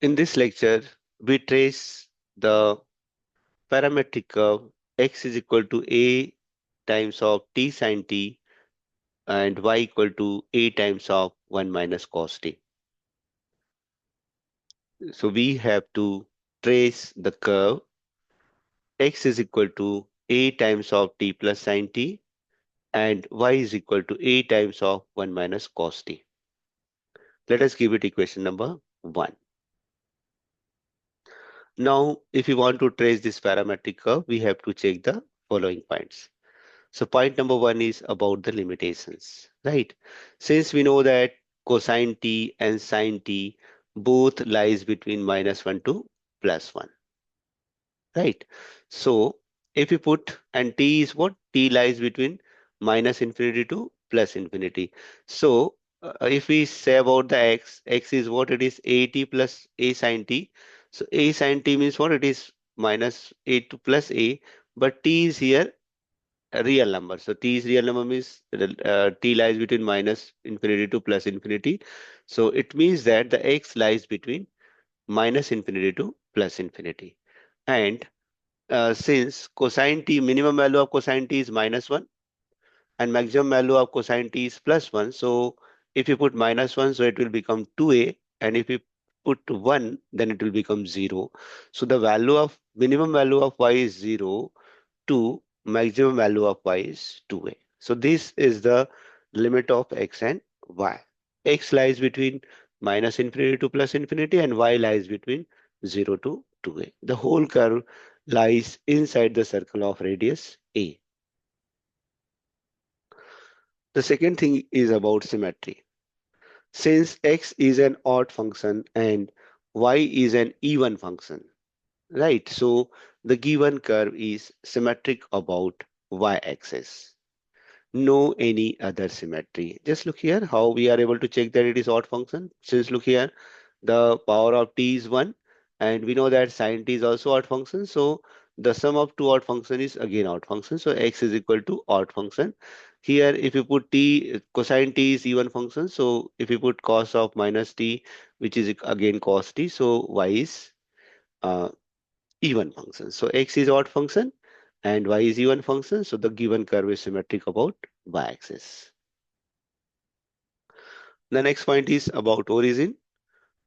In this lecture, we trace the parametric curve x is equal to a times of t sine t and y equal to a times of 1 minus cos t. So we have to trace the curve x is equal to a times of t plus sine t and y is equal to a times of 1 minus cos t. Let us give it equation number 1. Now, if we want to trace this parametric curve, we have to check the following points. So point number 1 is about the limitations, right? Since we know that cosine t and sine t both lies between -1 to +1, right? So if we put, and t is what? T lies between minus infinity to plus infinity. So if we say about the x is what? It is at plus a sine t. So a sine t means what? It is minus a to plus a, but t is here a real number. So t is real number means t lies between minus infinity to plus infinity. So it means that the x lies between minus infinity to plus infinity. And since cosine t, minimum value of cosine t is -1 and maximum value of cosine t is +1. So if you put -1, so it will become 2a. And if you put 1, then it will become 0. So the value of minimum value of y is 0 to maximum value of y is 2a. So this is the limit of x and y. X lies between minus infinity to plus infinity and y lies between 0 to 2a. The whole curve lies inside the circle of radius a. The second thing is about symmetry. Since x is an odd function and y is an even function, right? So the given curve is symmetric about y-axis. No any other symmetry. Just look here how we are able to check that it is odd function. Since look here, the power of t is 1 and we know that sine t is also odd function. So the sum of two odd function is again odd function. So x is equal to odd function. Here if you put t, cosine t is even function. So if you put cos of minus t, which is again cos t, so y is uh, even function. So x is odd function and y is even function. So the given curve is symmetric about y-axis. The next point is about origin.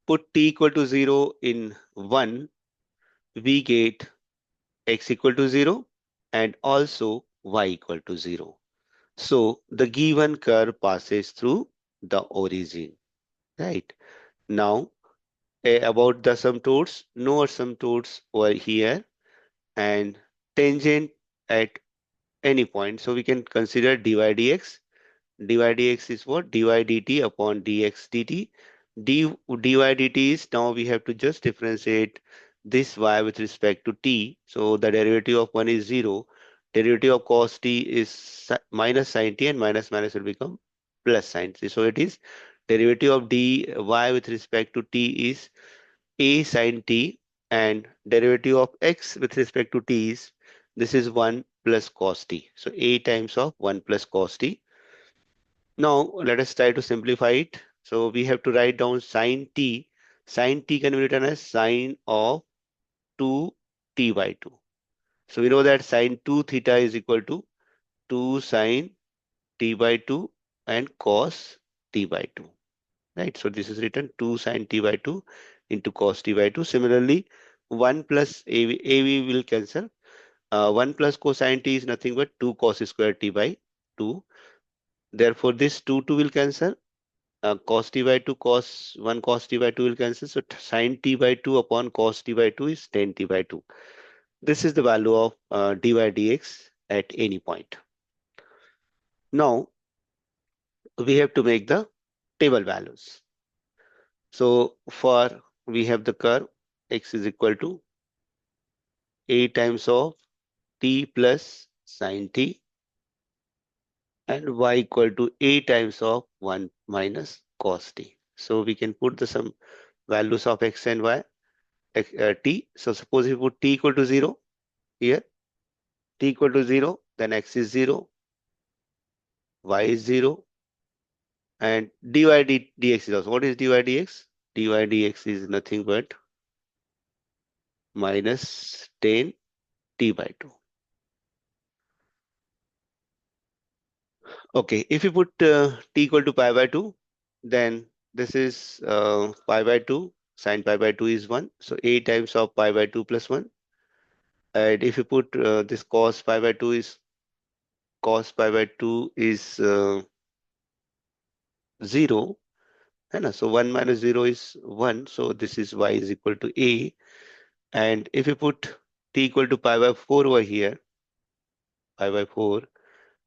Put t equal to 0 in 1, we get x equal to 0 and also y equal to 0. So the given curve passes through the origin, right? Now about the asymptotes, no asymptotes over here and tangent at any point. So we can consider dy dx. Dy dx is what? Dy dt upon dx dt. Dy dt is, now we have to just differentiate this y with respect to t. So the derivative of 1 is 0. Derivative of cos t is minus sin t and minus minus will become plus sin t. So it is derivative of dy with respect to t is a sin t and derivative of x with respect to t is, this is 1 plus cos t. So a times of 1 plus cos t. Now let us try to simplify it. So we have to write down sin t. Sin t can be written as sine of 2t by 2. So we know that sine 2 theta is equal to 2 sine t by 2 and cos t by 2. Right. So this is written 2 sine t by 2 into cos t by 2. Similarly, 1 plus AV will cancel. 1 plus cosine t is nothing but 2 cos square t by 2. Therefore, this 2 will cancel. Cos t by 2 cos 1 cos t by 2 will cancel. So sin t by 2 upon cos t by 2 is tan t by 2. This is the value of dy dx at any point. Now we have to make the table values. So for we have the curve x is equal to a times of t plus sin t and y equal to a times of 1 minus cos t. So we can put the some values of x and y t. So suppose we put t equal to 0 here, t equal to 0, then x is 0, y is 0, and dx is also. What is dy dx? Dy dx is nothing but minus 10 t by 2. Okay, if you put t equal to pi by 2, then this is pi by 2, sine pi by 2 is 1. So a times of pi by 2 plus 1. And if you put this cos pi by 2 is 0. है ना? So 1 minus 0 is 1. So this is y is equal to a. And if you put t equal to pi by 4 over here, pi by 4,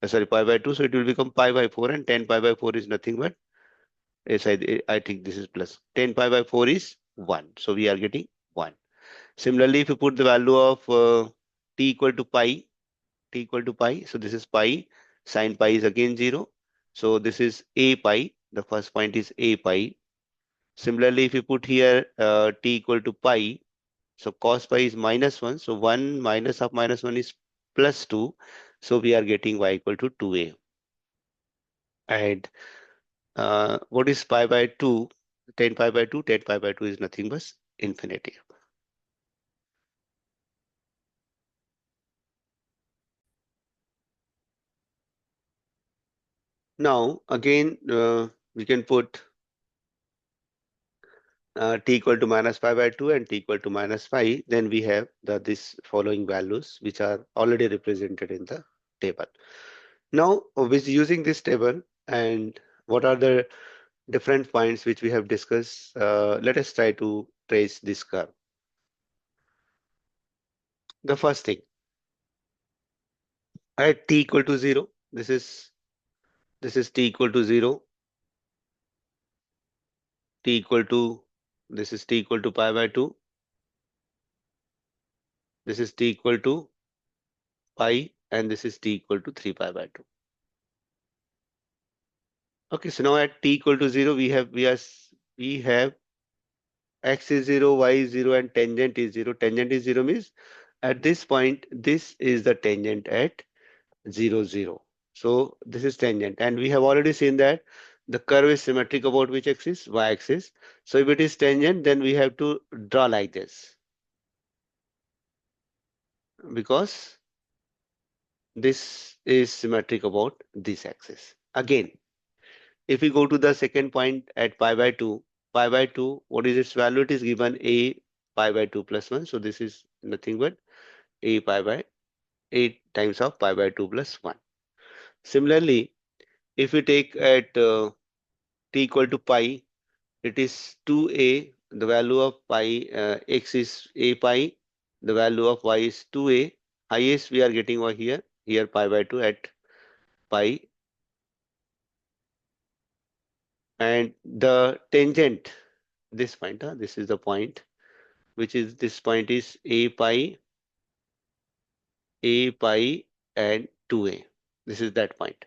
sorry, pi by 2, so it will become pi by 4, and 10 pi by 4 is nothing but, yes, I think this is plus. 10 pi by 4 is 1. So we are getting 1. Similarly, if you put the value of t equal to pi, so this is pi, sine pi is again 0. So this is a pi. The first point is a pi. Similarly, if you put here t equal to pi, so cos pi is minus 1. So 1 minus of minus 1 is plus 2. So we are getting y equal to 2a. And what is pi by 2? 10 pi by 2. 10 pi by 2 is nothing but infinity. Now, again, we can put t equal to minus pi by 2 and t equal to minus pi. Then we have this following values, which are already represented in the table. Now, with using this table, and what are the different points which we have discussed, let us try to trace this curve. The first thing, at t equal to 0, this is t equal to 0, t equal to, this is t equal to pi by 2, this is t equal to pi, and this is t equal to 3 pi by 2. Okay, so now at t equal to 0, we have x is 0, y is 0, and tangent is 0. Tangent is 0 means at this point, this is the tangent at 0, 0. So this is tangent, and we have already seen that the curve is symmetric about which axis? Y axis. So if it is tangent, then we have to draw like this, because this is symmetric about this axis. Again, if we go to the second point at pi by 2, what is its value? It is given a pi by 2 plus 1. So this is nothing but a pi by 8 times of pi by 2 plus 1. Similarly, if we take at t equal to pi, it is 2a. The value of pi, x is a pi. The value of y is 2a. Highest we are getting over here pi by 2 at pi. And the tangent, this point, this is the point, which is this point is a pi and 2a. This is that point.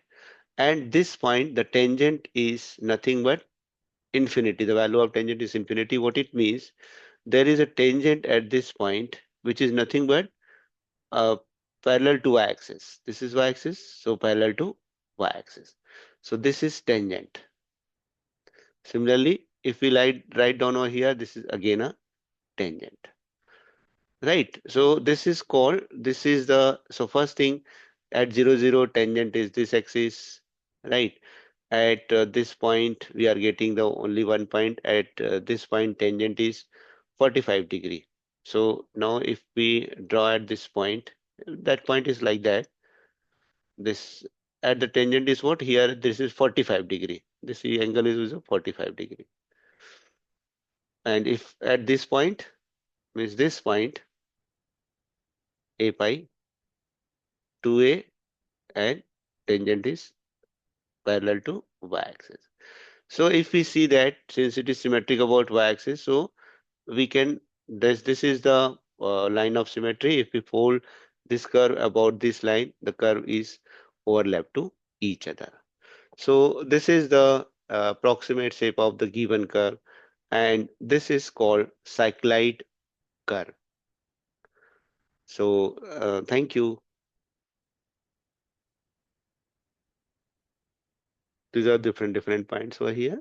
And this point, the tangent is nothing but infinity. The value of tangent is infinity. What it means, there is a tangent at this point, which is nothing but parallel to y-axis. This is y-axis, so parallel to y-axis. So this is tangent. Similarly, if we write down over here, this is again a tangent. Right. So this is called, so first thing at 0, 0, tangent is this axis, right? At this point, we are getting the only one point. At this point, tangent is 45 degree. So now if we draw at this point, that point is like that. This at the tangent is what? Here, this is 45 degree. This angle is 45 degree. And if at this point, means this point, a pi, 2a, and tangent is parallel to y-axis. So if we see that since it is symmetric about y-axis, so we can, this is the line of symmetry. If we fold this curve about this line, the curve is overlap to each other. So this is the approximate shape of the given curve, and this is called cycloid curve. So thank you. These are different points over here.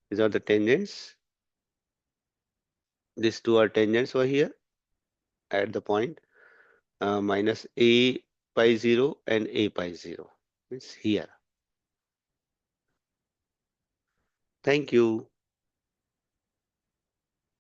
These are the tangents. These two are tangents over here at the point minus a pi 0 and a pi 0. It's here. Thank you.